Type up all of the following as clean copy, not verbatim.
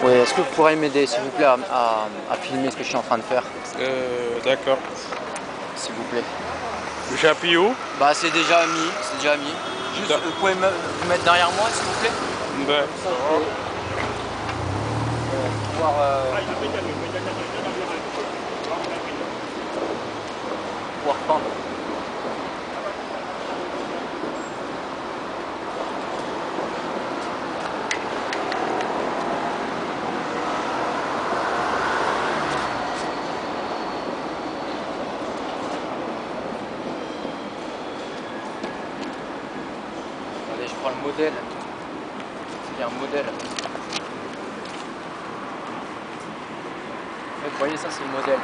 Oui, est-ce que vous pourriez m'aider, s'il vous plaît, à filmer ce que je suis en train de faire, D'accord. s'il vous plaît? J'appuie où? Bah, c'est déjà mis, c'est déjà mis. Juste, vous pouvez vous mettre derrière moi, s'il vous plaît? D'accord. Pouvoir, pouvoir peindre. Allez, je prends le modèle. Il y a un modèle. En fait, vous voyez, ça c'est le modèle.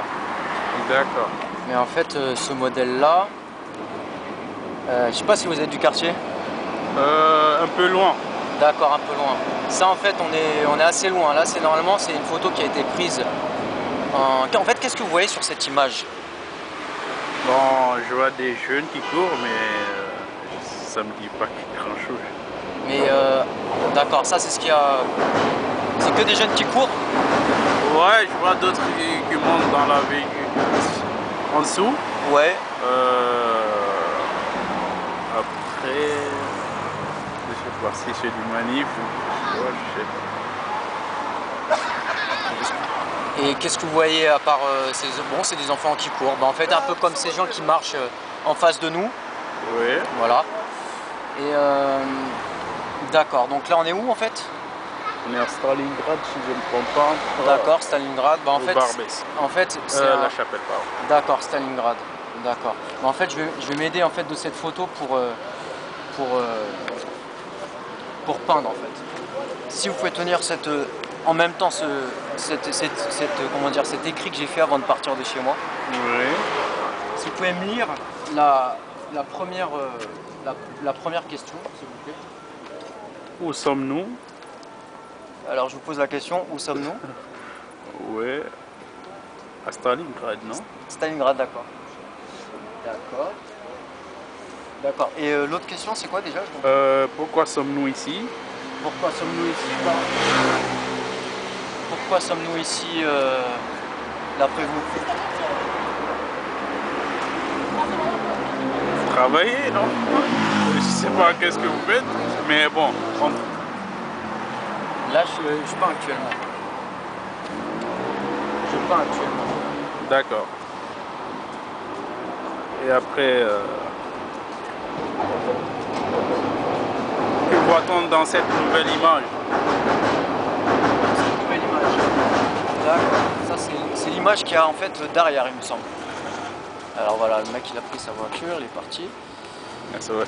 D'accord. Mais en fait, ce modèle-là, je sais pas si vous êtes du quartier. Un peu loin. D'accord, un peu loin. Ça, en fait, on est assez loin. Là, normalement, c'est une photo qui a été prise. En fait, qu'est-ce que vous voyez sur cette image? Bon, je vois des jeunes qui courent, mais ça me dit pas grand-chose. Mais d'accord, ça c'est ce qu'il y a. C'est que des jeunes qui courent? Ouais, je vois d'autres qui montent dans la véhicule. En dessous. Ouais. Après, je sais pas si c'est du manif ou ouais, je sais pas. Et qu'est-ce que vous voyez à part bon, c'est des enfants qui courent. Bah, en fait, un peu comme ces gens qui marchent en face de nous. Oui. Voilà. Et d'accord. Donc là, on est où en fait? On est à Stalingrad, si je ne me trompe pas. D'accord, Stalingrad. Bah, Barbès. en fait, c'est la chapelle, pardon. D'accord, Stalingrad. D'accord. Bah, en fait, je vais m'aider en fait de cette photo pour peindre en fait. Si vous pouvez tenir en même temps comment dire, cet écrit que j'ai fait avant de partir de chez moi. Oui. Si vous pouvez me lire la première, la première question, s'il vous plaît. Où sommes-nous? Alors je vous pose la question, où sommes-nous? Oui. À Stalingrad, non? Stalingrad, d'accord. D'accord. D'accord. Et l'autre question, c'est quoi déjà? Pourquoi sommes-nous ici? Pourquoi sommes-nous ici? Pourquoi sommes-nous ici, d'après vous? Travailler, non? Je sais pas qu'est-ce que vous faites, mais bon. Là, je peins actuellement. Je peins actuellement. D'accord. Et après, que voit-on dans cette nouvelle image? Cette nouvelle image. D'accord. Ça, c'est l'image qu'il y a en fait derrière, il me semble. Alors voilà, le mec il a pris sa voiture, il est parti. Ça va.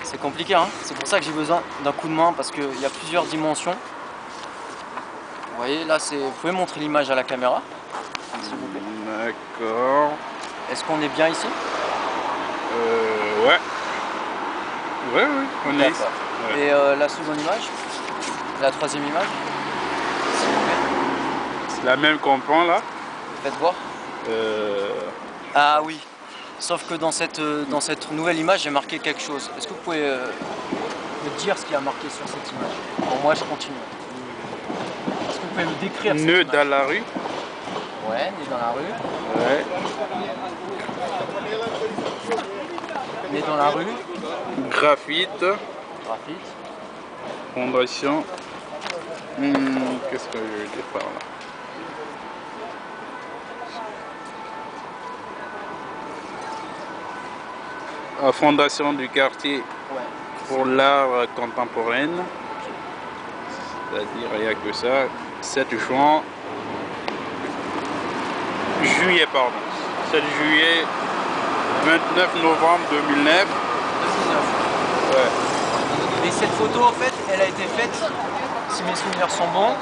C'est compliqué, hein. C'est pour ça que j'ai besoin d'un coup de main parce qu'il y a plusieurs dimensions. Vous voyez, là, vous pouvez montrer l'image à la caméra, s'il vous plaît. D'accord. Est-ce qu'on est bien ici? Ouais. Ouais, oui, on est ici. Ouais. Et la seconde image? La troisième image? S'il vous plaît. C'est la même qu'on prend là. Faites voir. Ah oui. Sauf que dans cette nouvelle image, j'ai marqué quelque chose. Est-ce que vous pouvez me dire ce qu'il y a marqué sur cette image? Bon, moi, je continue. Est-ce que vous pouvez me décrire cette Nœud image? dans la rue. Ouais, né dans la rue. Ouais. Né dans la rue. Graphite. Graphite. Fondation. Qu'est-ce que je vais dire par là? Fondation du quartier pour l'art contemporain. C'est-à-dire, il n'y a que ça. 7 juin. Juillet, pardon. 7 juillet, 29 novembre 2009. 2009. Ouais. Et cette photo, en fait, elle a été faite, si mes souvenirs sont bons.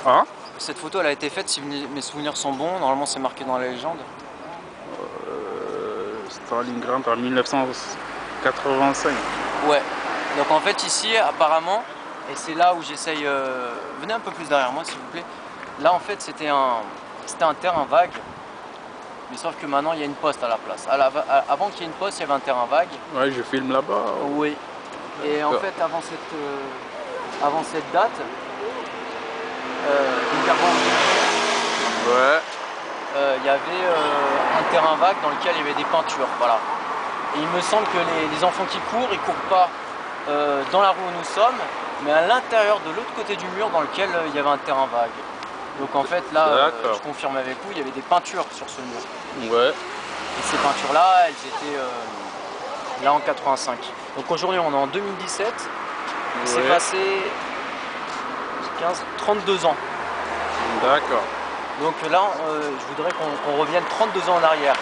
Hein? Cette photo, elle a été faite, si mes souvenirs sont bons. Normalement, c'est marqué dans la légende. Stalingrad en 1985. Ouais. Donc en fait ici apparemment, et c'est là où j'essaye, venez un peu plus derrière moi s'il vous plaît. Là en fait c'était un terrain vague, mais sauf que maintenant il y a une poste à la place. Avant qu'il y ait une poste, il y avait un terrain vague. Ouais, je filme là-bas. Oui. Et en fait, avant cette date, donc avant Ouais. il y avait un terrain vague dans lequel il y avait des peintures, voilà. Et il me semble que les enfants qui courent, ils courent pas dans la rue où nous sommes, mais à l'intérieur de l'autre côté du mur dans lequel il y avait un terrain vague. Donc en fait là, je confirme avec vous, il y avait des peintures sur ce mur. Ouais. Et ces peintures-là, elles étaient là en 85. Donc aujourd'hui on est en 2017, il s'est passé 32 ans. D'accord. Donc là, je voudrais qu'on revienne 32 ans en arrière.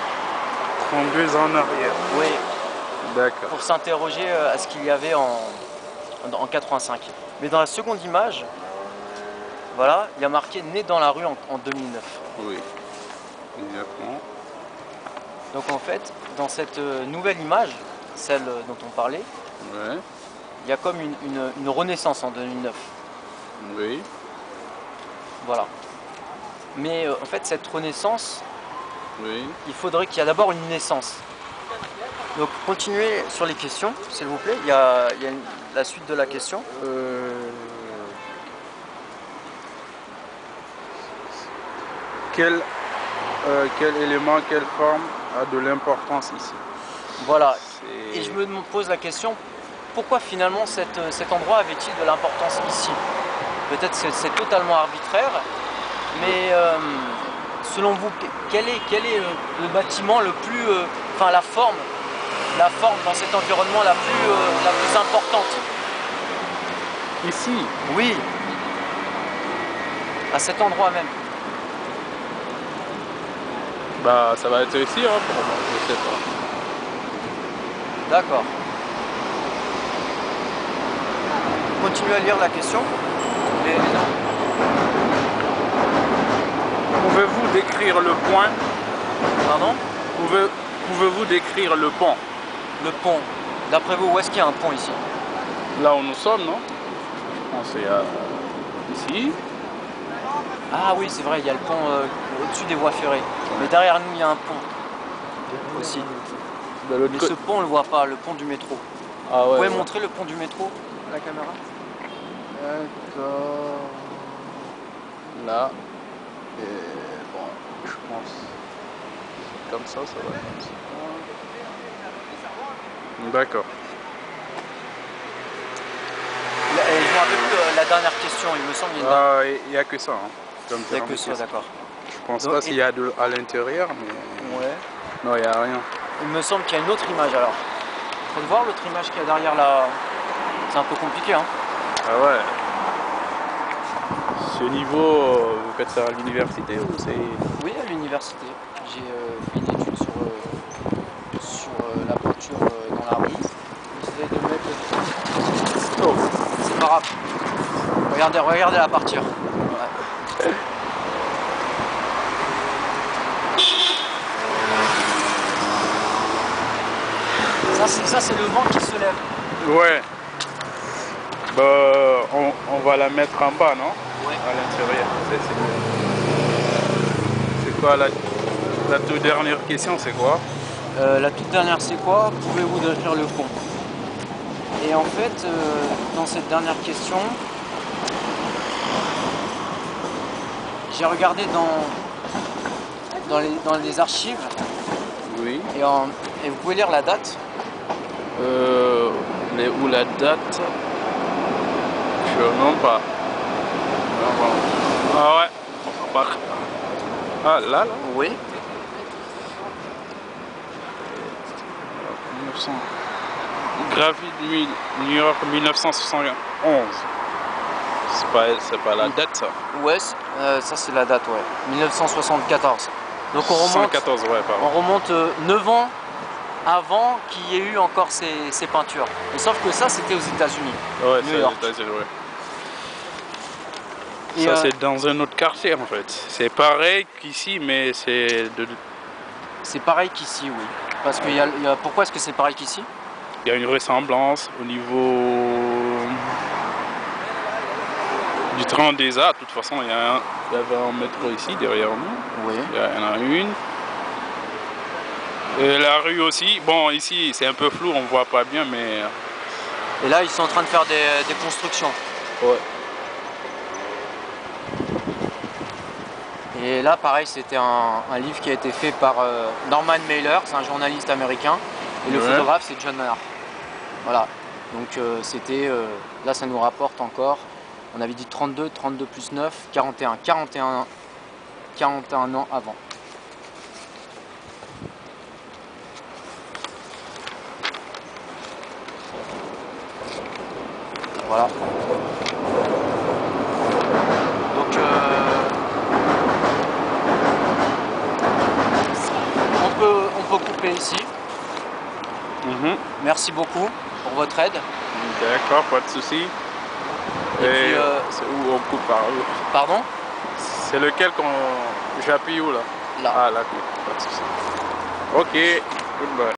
32 ans en arrière. Oui. D'accord. Pour s'interroger à ce qu'il y avait en 85. Mais dans la seconde image, voilà, il y a marqué né dans la rue en 2009. Oui. Exactement. Donc en fait, dans cette nouvelle image, celle dont on parlait, Ouais. il y a comme une renaissance en 2009. Oui. Voilà. Mais en fait, cette renaissance, Oui. il faudrait qu'il y ait d'abord une naissance. Donc continuez sur les questions, s'il vous plaît. Il y a la suite de la question. Quel élément, quelle forme a de l'importance ici? Voilà. Et je me pose la question, pourquoi finalement cet endroit avait-il de l'importance ici? Peut-être que c'est totalement arbitraire, mais selon vous, quel est le bâtiment le plus... enfin la forme dans cet environnement la plus importante? Ici? Oui. À cet endroit même. Bah ça va être ici, hein, pour moi, je sais pas. D'accord. Continuez à lire la question. Pouvez-vous décrire le point? Pardon? Pouvez-vous décrire le pont? Le pont. D'après vous, où est-ce qu'il y a un pont ici? Là où nous sommes, non? Je pense que c'est ici. Ah oui, c'est vrai, il y a le pont au-dessus des voies ferrées. Mais derrière nous, il y a un pont aussi. Mais ce pont, on ne le voit pas, le pont du métro. Ah ouais, vous pouvez montrer le pont du métro à la caméra? D'accord. Là. Et bon, je pense. Comme ça va comme ça. D'accord. Et je me rappelle plus la dernière question, il me semble. Il n'y a que ça. Hein, il n'y a que ça, d'accord. Je pense pas s'il y a à l'intérieur, mais... Ouais. Non, il n'y a rien. Il me semble qu'il y a une autre image alors. Faites voir l'autre image qu'il y a derrière là. C'est un peu compliqué, hein. Ah ouais. Ce niveau, vous faites ça à l'université ou c'est... Oui, à l'université. J'ai fait une étude sur la peinture dans la rue. J'essaie de mettre... Oh, c'est pas grave. Regardez la partir. Ouais. Ça c'est le vent qui se lève. Ouais. Bah, on va la mettre en bas, non? Ouais. À l'intérieur. C'est quoi la toute dernière question, c'est quoi? La toute dernière, c'est quoi? Pouvez-vous décrire le pont? Et en fait, dans cette dernière question, j'ai regardé dans les archives. Oui. Et vous pouvez lire la date? Où la date? Je ne sais même pas. Ah ouais. Ah là? Oui. 1900. Graphite New York 1971. C'est pas la date ça? Ouais, ça c'est la date, ouais. 1974. Donc on remonte, 114, ouais, pardon. on remonte 9 ans avant qu'il y ait eu encore ces peintures. Mais sauf que ça c'était aux États-Unis. Ouais, New c'est York. aux États-Unis, ouais. Et ça c'est dans un autre quartier en fait. C'est pareil qu'ici, mais c'est de... C'est pareil qu'ici, oui. Parce que pourquoi est-ce que c'est pareil qu'ici? Il y a une ressemblance au niveau du train des arts. De toute façon, il y avait un métro ici derrière nous. Oui. Il y en a une. Et la rue aussi. Bon, ici c'est un peu flou, on voit pas bien, mais Et là, ils sont en train de faire des constructions. Ouais. Et là, pareil, c'était un livre qui a été fait par Norman Mailer, c'est un journaliste américain. Et le photographe, c'est John Maynard. Voilà. Donc c'était, là, ça nous rapporte encore, on avait dit 32, 32 plus 9, 41. 41 ans avant. Voilà. Donc on peut couper ici. Merci beaucoup pour votre aide. D'accord, pas de souci. Et puis, c'est où on coupe par où? Pardon? C'est lequel qu'on j'appuie où là? Là. Ah là, pas de souci. Ok, goodbye.